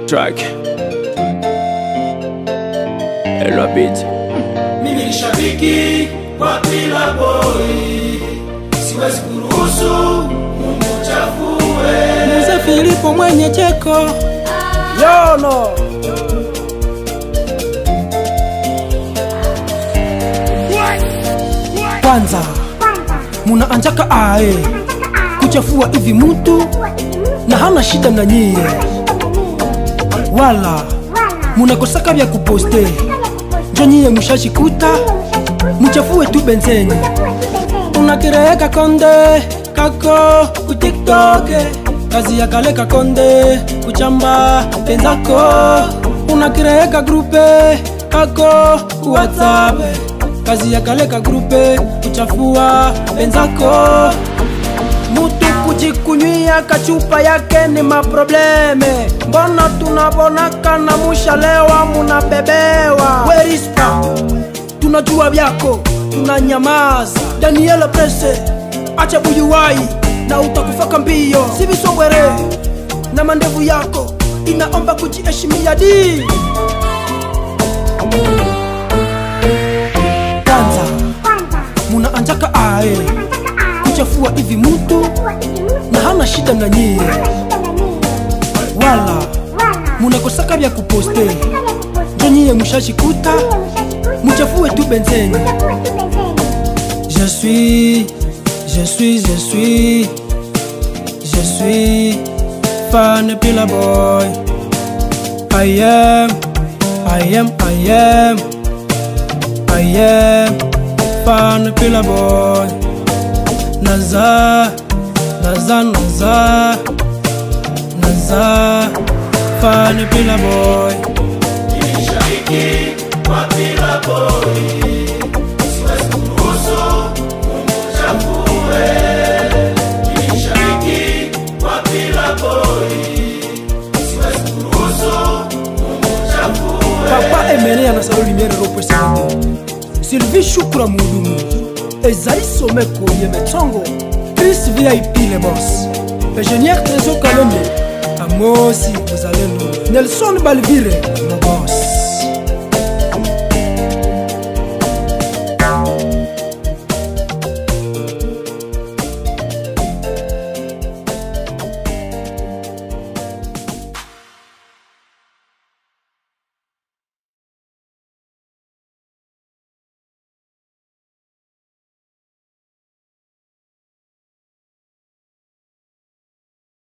track. Hello beat. Mimi ni shabiki wa Pila Boy, siwezi kuruhusu mumchafue. Mzee Filipo mwenye cheko Yono. Kwanza muna anjaka ae kuchafua hivi mtu na hana shida na nyie, wala munakosaka vya kuposte njo nyie mushashikuta muchafue tu benzeni. Unakireeka konde kako ku TikTok, kazi ya kale kakonde kuchamba penzako. Unakireeka grupe kako ku WhatsApp, kazi ya kale ka grupe kuchafua penzako. Mutu kujikunyia kachupa yake ni maprobleme, mbona tunabonaka na mushalewa munabebewa. Where is pa? Tunajua vyako tunanyamaza. Daniela Prese acha buyuwai na utakufaka mbio. Sivisowere na mandevu yako inaomba kujiheshimia di. Kwanza muna anjaka ae kuchafua hivi mtu na hana shida na nyie, wala munakosaka vya kuposte njo nyie mushashikuta muchafue tu benzeni. Je suis fan Pila Boy. I am fan Pila Boy. Naza fan Pila Boy. Mimi ni shabiki wa Pila Boy, siwezi kuruhusu mumchafue. Mimi ni shabiki wa Pila Boy, siwezi kuruhusu mumchafue. Papa Emerea na Salo Lumiere Ropo Sende Sylvie Shukura Mudumu Ezaï Someko Yemetongo Chris VIP les boss Ingénieur Trésor Kalende Amosi Muzalendo Nelson Balvire